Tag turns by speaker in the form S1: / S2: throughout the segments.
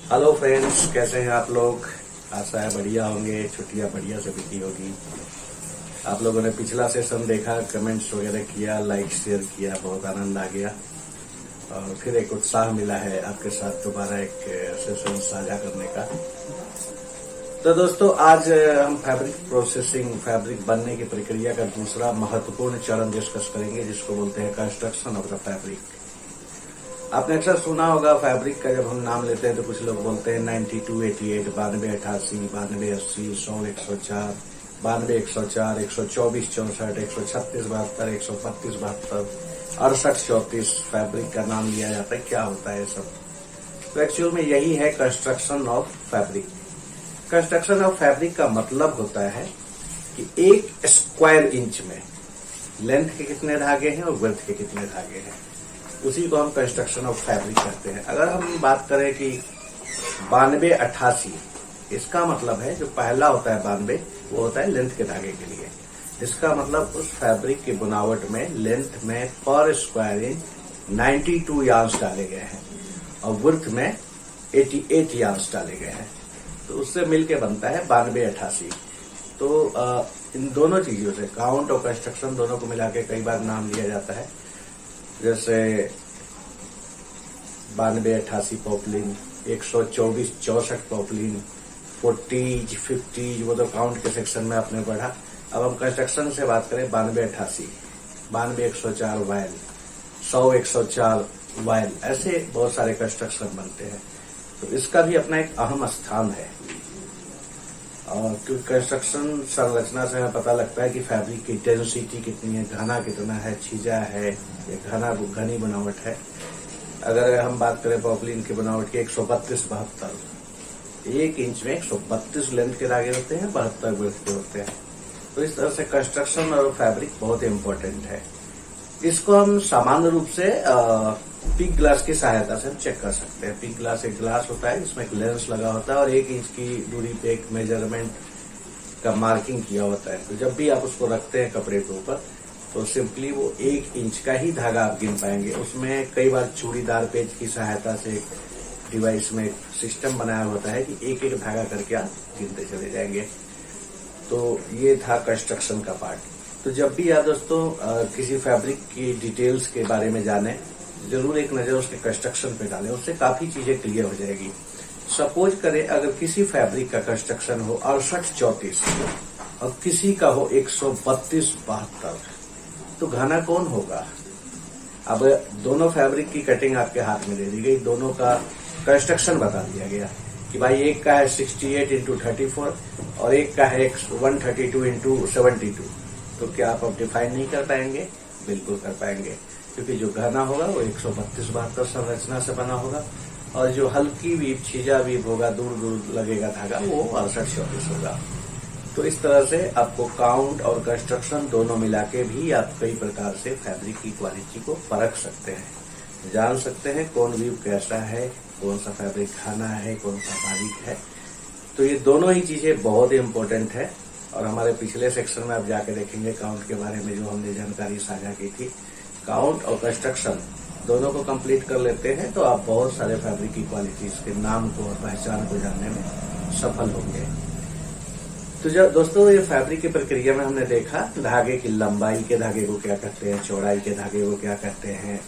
S1: Hello friends, कैसे हैं आप लोग। आशा है बढ़िया होंगे, छुट्टियां बढ़िया से बीती होगी। आप लोगों ने पिछला सेशन देखा, कमेंट्स वगैरह किया, लाइक शेयर किया, बहुत आनंद आ गया और फिर एक उत्साह मिला है आपके साथ दोबारा एक सेशन साझा करने का। तो दोस्तों, आज हम फैब्रिक प्रोसेसिंग, फैब्रिक बनने की प्रक्रिया का दूसरा महत्वपूर्ण चरण डिस्कस करेंगे, जिसको बोलते हैं कंस्ट्रक्शन ऑफ द फैब्रिक। आपने अक्सर सुना होगा फैब्रिक का जब हम नाम लेते हैं तो कुछ लोग बोलते हैं 92, 88, 92, 88, 92, 80, 100, 104, 92, 104, 124, 64, 136, 72, 132, 72, 68, 34 फैब्रिक का नाम लिया जाता है। क्या होता है सब? तो एक्चुअल में यही है construction of fabric. Construction of fabric का मतलब होता है कि एक स्क्वायर इंच में लेंथ के कितने धागे हैं और ब्रेड्थ के कितने धागे हैं, उसी को हम कंस्ट्रक्शन ऑफ फैब्रिक कहते हैं। अगर हम बात करें कि 92, 88, इसका मतलब है जो पहला होता है 92, वो होता है लेंथ के धागे के लिए। इसका मतलब उस फैब्रिक की बनावट में लेंथ में पर स्क्वायर इंच 92 यार्ड्स डाले गए हैं और विड्थ में 88 यार्ड्स डाले गए हैं। तो उससे मिलके बनता है 92, 88। तो इन दोनों चीजों से काउंट और कंस्ट्रक्शन दोनों को मिला के कई बार नाम लिया जाता है, जैसे 92, 88 पॉपुलिन, 124, 64 पॉपुलिन, 40, 50, वो तो काउंट के सेक्शन में आपने पढ़ा। अब हम कंस्ट्रक्शन से बात करें 92, 88, 92, 104 वायल, 100, 104 वायल, ऐसे बहुत सारे कंस्ट्रक्शन बनते हैं। तो इसका भी अपना एक अहम स्थान है। और क्योंकि कंस्ट्रक्शन संरचना से हमें पता लगता है कि फैब्रिक की डेंसिटी कितनी है, घना कितना है, छिजा है, घनी बनावट है। अगर हम बात करें पॉपुलिन की बनावट की 132, 72, 1 इंच में 132 लेंथ के धागे होते हैं, 72 ब्रेड्थ के होते हैं। तो इस तरह से कंस्ट्रक्शन और फैब्रिक बहुत इंपॉर्टेंट है। इसको हम सामान्य रूप से पिक ग्लास की सहायता से हम चेक कर सकते हैं। पिक ग्लास एक ग्लास होता है, इसमें एक लेंस लगा होता है और 1 इंच की दूरी पे एक मेजरमेंट का मार्किंग किया होता है। तो जब भी आप उसको रखते हैं कपड़े के ऊपर तो सिंपली वो 1 इंच का ही धागा आप गिन पाएंगे। उसमें कई बार चूड़ीदार पेज की सहायता से एक डिवाइस में एक सिस्टम बनाया होता है कि एक एक धागा करके आप गिनते चले जाएंगे। तो ये था कंस्ट्रक्शन का पार्ट। तो जब भी आप दोस्तों किसी फैब्रिक की डिटेल्स के बारे में जाने, जरूर एक नजर उसके कंस्ट्रक्शन पे डालें, उससे काफी चीजें क्लियर हो जाएगी। सपोज करें अगर किसी फैब्रिक का कंस्ट्रक्शन हो 68, 34 और किसी का हो 132, 72, तो घना कौन होगा? अब दोनों फैब्रिक की कटिंग आपके हाथ में दे दी गई, दोनों का कंस्ट्रक्शन बता दिया गया कि भाई एक का है 68 इंटू 34 और एक का है 132 इंटू 72। तो क्या आप अब डिफाइन नहीं कर पाएंगे? बिल्कुल कर पाएंगे, क्योंकि जो घना होगा वो 132, 72 संरचना से बना होगा और जो हल्की वीप, छिजा वीप होगा, दूर दूर लगेगा धागा, वो 68, 34 होगा। तो इस तरह से आपको काउंट और कंस्ट्रक्शन दोनों मिला के भी आप कई प्रकार से फैब्रिक की क्वालिटी को परख सकते हैं, जान सकते हैं कौन वीव कैसा है, कौन सा फैब्रिक घना है, कौन सा बारीक है। तो ये दोनों ही चीजें बहुत इंपॉर्टेंट है और हमारे पिछले सेक्शन में आप जाके देखेंगे काउंट के बारे में जो हमने जानकारी साझा की थी। काउंट और कंस्ट्रक्शन दोनों को कंप्लीट कर लेते हैं तो आप बहुत सारे फैब्रिक की क्वालिटीज के नाम को और पहचान को जानने में सफल होंगे। तो जब दोस्तों ये फैब्रिक की प्रक्रिया में हमने देखा धागे की लंबाई के धागे को क्या कहते हैं, चौड़ाई के धागे को क्या कहते हैं,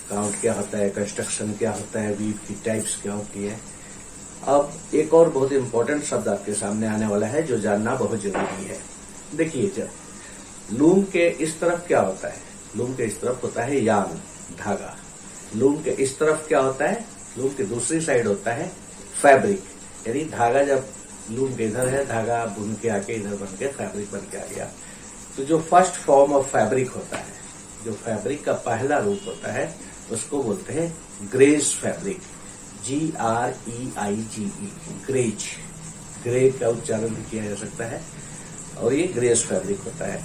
S1: काउंट क्या होता है, कंस्ट्रक्शन क्या होता है, वीव की टाइप्स क्या होती है। अब एक और बहुत इंपॉर्टेंट शब्द आपके सामने आने वाला है जो जानना बहुत जरूरी है। देखिए, जब लूम के इस तरफ क्या होता है, लूम के इस तरफ होता है यार्न, धागा। लूम के इस तरफ क्या होता है, लूम के दूसरी साइड होता है फैब्रिक। यानी धागा जब लूम के इधर है, धागा बुन के आके इधर बन के फैब्रिक बन के आ गया। तो जो फर्स्ट फॉर्म ऑफ फैब्रिक होता है, जो फैब्रिक का पहला रूप होता है, उसको बोलते हैं greige fabric, GREIGE, greige. Grey का उच्चारण भी किया जा सकता है और ये ग्रेज फैब्रिक होता है।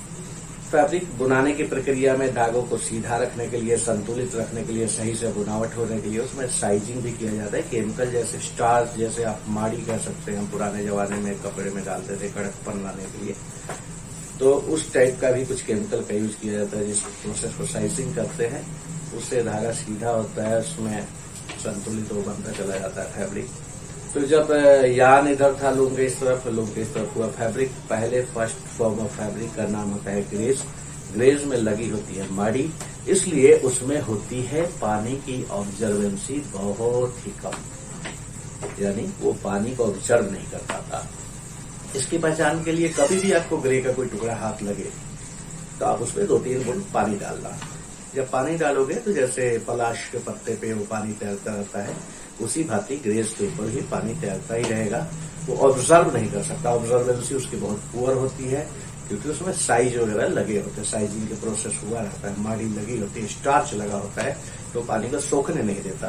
S1: फैब्रिक बुनाने की प्रक्रिया में धागों को सीधा रखने के लिए, संतुलित रखने के लिए, सही से बुनावट होने के लिए उसमें साइजिंग भी किया जाता है। केमिकल जैसे स्टार्च, जैसे आप माड़ी कह सकते हैं, हम पुराने जमाने में कपड़े में डालते थे कड़कपन लाने के लिए, तो उस टाइप का भी कुछ केमिकल का यूज किया जाता है जिस प्रोसेस को साइजिंग करते हैं। उससे धागा सीधा होता है, उसमें संतुलित हो बनता चला जाता है फैब्रिक। तो जब यान इधर था लूम के इस तरफ, लूम के इस तरफ हुआ फैब्रिक। पहले फर्स्ट फॉर्म ऑफ फैब्रिक का नाम होता है ग्रेज। ग्रेज में लगी होती है माड़ी, इसलिए उसमें होती है पानी की ऑब्जर्वेंसी बहुत ही कम, यानी वो पानी को ऑब्जर्व नहीं कर पाता। इसकी पहचान के लिए कभी भी आपको ग्रे का कोई टुकड़ा हाथ लगे तो आप उसमें 2-3 बूंद पानी डालना। जब पानी डालोगे तो जैसे पलाश के पत्ते पे वो पानी तैरता रहता है, उसी भांति ग्रेज के ऊपर ही पानी तैरता ही रहेगा। वो ऑब्जर्व नहीं कर सकता, ऑब्जर्वेंसी उसकी बहुत पुअर होती है, क्योंकि उसमें साइज वगैरह लगे होते हैं, साइजिंग के प्रोसेस हुआ रहता है, माड़ी लगी होती है, स्टार्च लगा होता है, तो पानी को सोखने नहीं देता।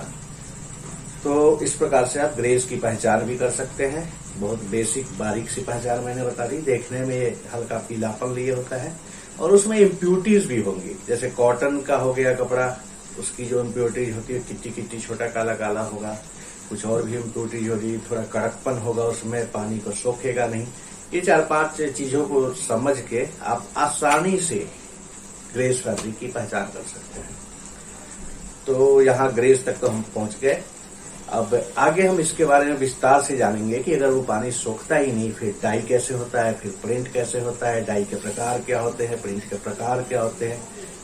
S1: तो इस प्रकार से आप ग्रेज की पहचान भी कर सकते हैं। बहुत बेसिक बारीक सी पहचान मैंने बता दी। देखने में हल्का पीलापन लिए होता है और उसमें इम्प्यूरिटीज भी होंगी। जैसे कॉटन का हो गया कपड़ा, उसकी जो इम्प्योरिटीज होती है किट्टी किट्टी, छोटा काला काला होगा। कुछ और भी इम्प्योरिटीज होगी, थोड़ा कड़कपन होगा, उसमें पानी को सोखेगा नहीं। ये 4-5 चीजों को समझ के आप आसानी से ग्रेज फैब्रिक की पहचान कर सकते हैं। तो यहाँ ग्रेज तक तो हम पहुंच गए। अब आगे हम इसके बारे में विस्तार से जानेंगे कि अगर वो पानी सोखता ही नहीं, फिर डाई कैसे होता है, फिर प्रिंट कैसे होता है, डाई के प्रकार क्या होते हैं, प्रिंट के प्रकार क्या होते हैं,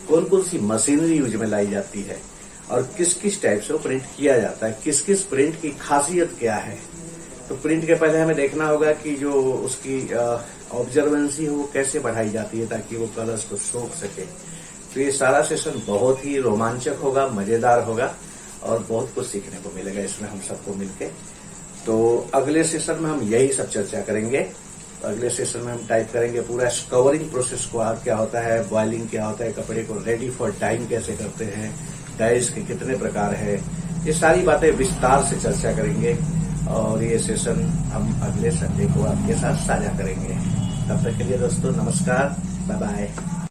S1: कौन कौन सी मशीनरी यूज में लाई जाती है और किस किस टाइप से वो प्रिंट किया जाता है, किस किस प्रिंट की खासियत क्या है। तो प्रिंट के पहले हमें देखना होगा कि जो उसकी ऑब्जर्वेंसी है वो कैसे बढ़ाई जाती है ताकि वो कलर्स को सोख सके। तो ये सारा सेशन बहुत ही रोमांचक होगा, मजेदार होगा और बहुत कुछ सीखने को मिलेगा इसमें हम सबको मिलके। तो अगले सेशन में हम यही सब चर्चा करेंगे। अगले सेशन में हम टाइप करेंगे पूरा स्कवरिंग प्रोसेस को, क्या होता है, बॉइलिंग क्या होता है, कपड़े को रेडी फॉर डाइंग कैसे करते हैं, डाइज के कितने प्रकार है, ये सारी बातें विस्तार से चर्चा करेंगे। और ये सेशन हम अगले संडे को आपके साथ साझा करेंगे। तब तक के लिए दोस्तों नमस्कार, बाय बाय।